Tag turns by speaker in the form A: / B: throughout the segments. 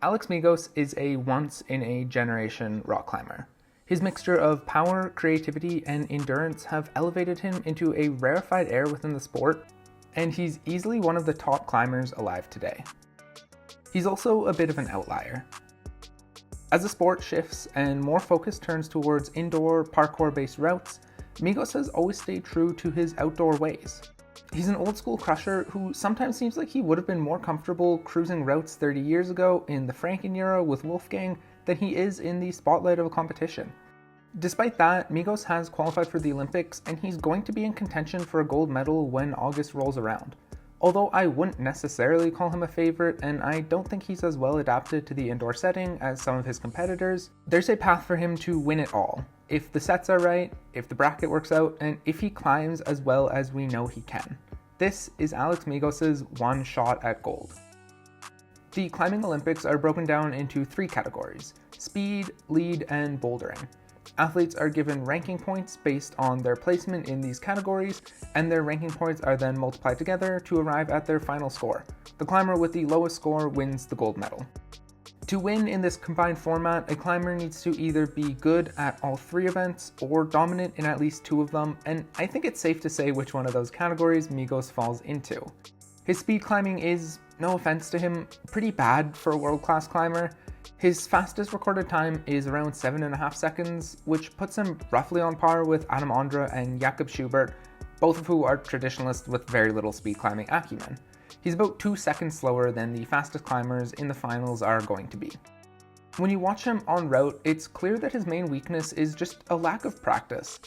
A: Alex Megos is a once-in-a-generation rock climber. His mixture of power, creativity, and endurance have elevated him into a rarefied air within the sport, and he's easily one of the top climbers alive today. He's also a bit of an outlier. As the sport shifts and more focus turns towards indoor, parkour-based routes, Megos has always stayed true to his outdoor ways. He's an old-school crusher who sometimes seems like he would have been more comfortable cruising routes 30 years ago in the Franken era with Wolfgang than he is in the spotlight of a competition. Despite that, Megos has qualified for the Olympics, and he's going to be in contention for a gold medal when August rolls around. Although I wouldn't necessarily call him a favorite, and I don't think he's as well adapted to the indoor setting as some of his competitors, there's a path for him to win it all. If the sets are right, if the bracket works out, and if he climbs as well as we know he can. This is Alex Megos' one shot at gold. The climbing Olympics are broken down into 3 categories: speed, lead, and bouldering. Athletes are given ranking points based on their placement in these categories, and their ranking points are then multiplied together to arrive at their final score. The climber with the lowest score wins the gold medal. To win in this combined format, a climber needs to either be good at all 3 events or dominant in at least 2 of them, and I think it's safe to say which one of those categories Megos falls into. His speed climbing is, no offense to him, pretty bad for a world-class climber. His fastest recorded time is around 7.5 seconds, which puts him roughly on par with Adam Ondra and Jakob Schubert, both of who are traditionalists with very little speed climbing acumen. He's about 2 seconds slower than the fastest climbers in the finals are going to be. When you watch him en route, it's clear that his main weakness is just a lack of practice.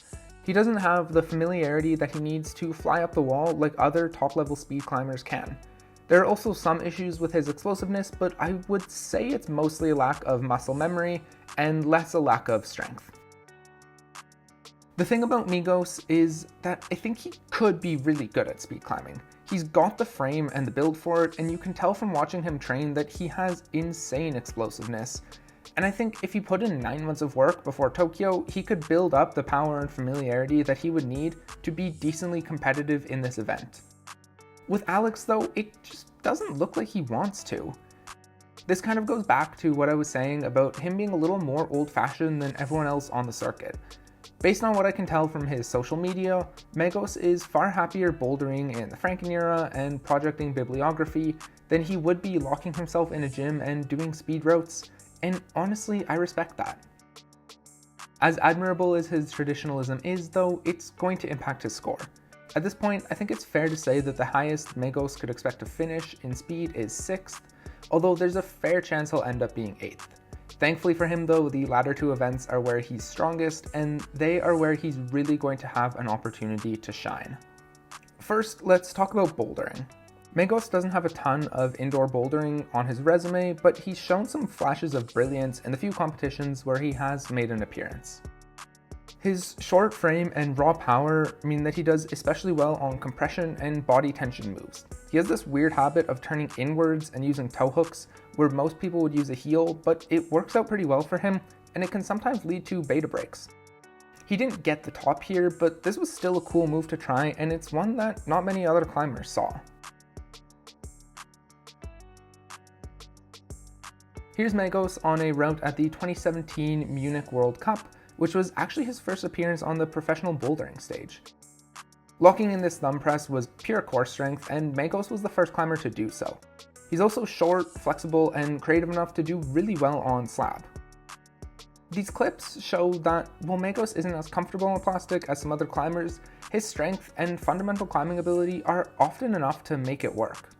A: He doesn't have the familiarity that he needs to fly up the wall like other top-level speed climbers can. There are also some issues with his explosiveness, but I would say it's mostly a lack of muscle memory and less a lack of strength. The thing about Megos is that I think he could be really good at speed climbing. He's got the frame and the build for it, and you can tell from watching him train that he has insane explosiveness. And I think if he put in 9 months of work before Tokyo, he could build up the power and familiarity that he would need to be decently competitive in this event. With Alex though, it just doesn't look like he wants to. This kind of goes back to what I was saying about him being a little more old-fashioned than everyone else on the circuit. Based on what I can tell from his social media, Megos is far happier bouldering in the Franken era and projecting bibliography than he would be locking himself in a gym and doing speed routes, and honestly, I respect that. As admirable as his traditionalism is though, it's going to impact his score. At this point, I think it's fair to say that the highest Megos could expect to finish in speed is 6th, although there's a fair chance he'll end up being 8th. Thankfully for him though, the latter 2 events are where he's strongest, and they are where he's really going to have an opportunity to shine. First, let's talk about bouldering. Megos doesn't have a ton of indoor bouldering on his resume, but he's shown some flashes of brilliance in the few competitions where he has made an appearance. His short frame and raw power mean that he does especially well on compression and body tension moves. He has this weird habit of turning inwards and using toe hooks where most people would use a heel, but it works out pretty well for him, and it can sometimes lead to beta breaks. He didn't get the top here, but this was still a cool move to try, and it's one that not many other climbers saw. Here's Megos on a route at the 2017 Munich World Cup, which was actually his first appearance on the professional bouldering stage. Locking in this thumb press was pure core strength, and Megos was the first climber to do so. He's also short, flexible, and creative enough to do really well on slab. These clips show that while Megos isn't as comfortable on plastic as some other climbers, his strength and fundamental climbing ability are often enough to make it work.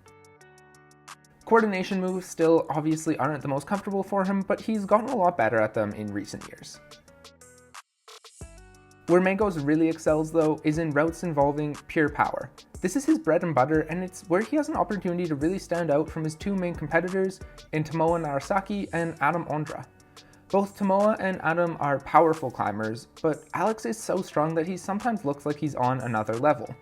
A: Coordination moves still obviously aren't the most comfortable for him, but he's gotten a lot better at them in recent years. Where Megos really excels though is in routes involving pure power. This is his bread and butter, and it's where he has an opportunity to really stand out from his 2 main competitors in Tomoa Narasaki and Adam Ondra. Both Tomoa and Adam are powerful climbers, but Alex is so strong that he sometimes looks like he's on another level.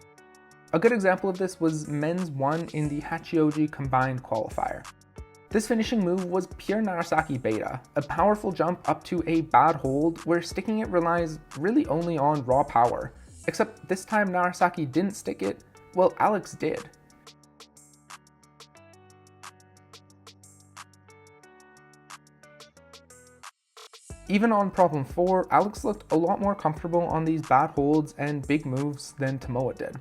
A: A good example of this was men's 1 in the Hachioji combined qualifier. This finishing move was pure Narasaki beta, a powerful jump up to a bad hold where sticking it relies really only on raw power, except this time Narasaki didn't stick it, well Alex did. Even on problem 4, Alex looked a lot more comfortable on these bad holds and big moves than Tomoa did.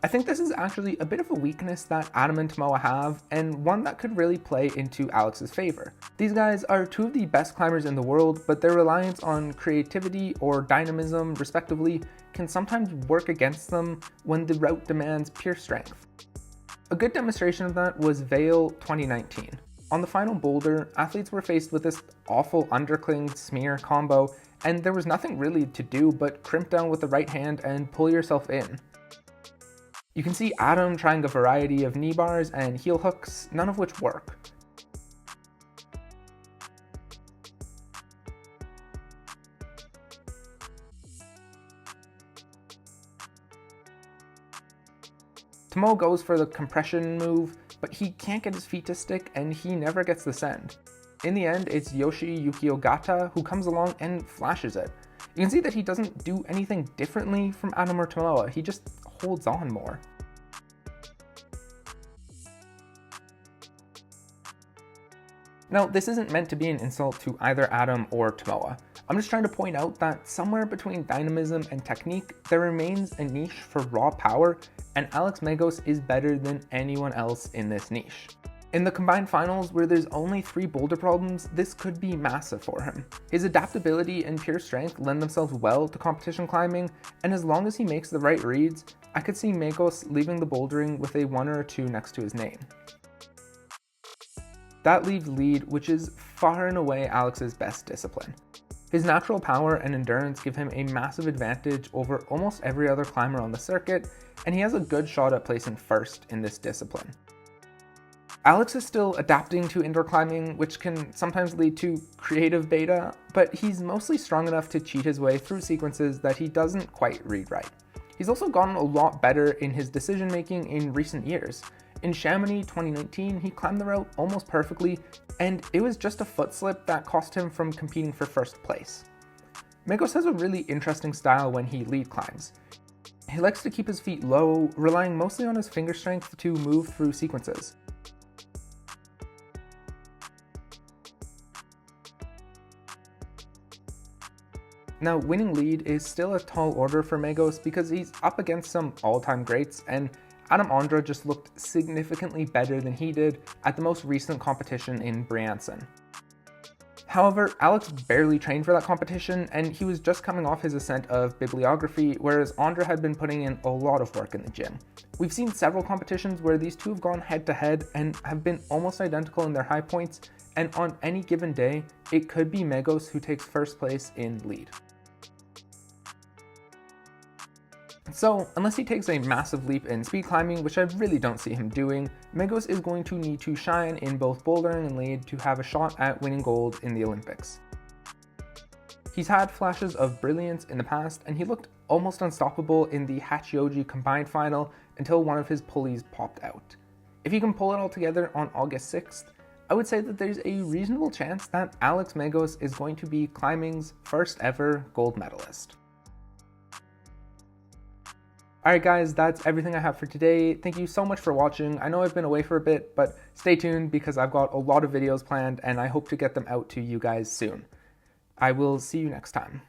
A: I think this is actually a bit of a weakness that Adam and Tomoa have, and one that could really play into Alex's favor. These guys are two of the best climbers in the world, but their reliance on creativity or dynamism, respectively, can sometimes work against them when the route demands pure strength. A good demonstration of that was Vale 2019. On the final boulder, athletes were faced with this awful undercling smear combo, and there was nothing really to do but crimp down with the right hand and pull yourself in. You can see Adam trying a variety of knee bars and heel hooks, none of which work. Tomoa goes for the compression move, but he can't get his feet to stick and he never gets the send. In the end, it's Yoshi Yukiogata who comes along and flashes it. You can see that he doesn't do anything differently from Adam or Tomoa, he just holds on more. Now, this isn't meant to be an insult to either Adam or Tomoa. I'm just trying to point out that somewhere between dynamism and technique, there remains a niche for raw power, and Alex Megos is better than anyone else in this niche. In the combined finals, where there's only 3 boulder problems, this could be massive for him. His adaptability and pure strength lend themselves well to competition climbing, and as long as he makes the right reads, I could see Megos leaving the bouldering with a 1 or 2 next to his name. That leaves lead, which is far and away Alex's best discipline. His natural power and endurance give him a massive advantage over almost every other climber on the circuit, and he has a good shot at placing first in this discipline. Alex is still adapting to indoor climbing, which can sometimes lead to creative beta, but he's mostly strong enough to cheat his way through sequences that he doesn't quite read right. He's also gotten a lot better in his decision making in recent years. In Chamonix 2019, he climbed the route almost perfectly, and it was just a foot slip that cost him from competing for first place. Megos has a really interesting style when he lead climbs. He likes to keep his feet low, relying mostly on his finger strength to move through sequences. Now, winning lead is still a tall order for Megos because he's up against some all-time greats, and Adam Ondra just looked significantly better than he did at the most recent competition in Briançon. However, Alex barely trained for that competition, and he was just coming off his ascent of bibliography, whereas Ondra had been putting in a lot of work in the gym. We've seen several competitions where these two have gone head to head and have been almost identical in their high points, and on any given day, it could be Megos who takes first place in lead. So, unless he takes a massive leap in speed climbing, which I really don't see him doing, Megos is going to need to shine in both bouldering and lead to have a shot at winning gold in the Olympics. He's had flashes of brilliance in the past, and he looked almost unstoppable in the Hachioji combined final until one of his pulleys popped out. If he can pull it all together on August 6th, I would say that there's a reasonable chance that Alex Megos is going to be climbing's first ever gold medalist. Alright guys, that's everything I have for today. Thank you so much for watching. I know I've been away for a bit, but stay tuned because I've got a lot of videos planned and I hope to get them out to you guys soon. I will see you next time.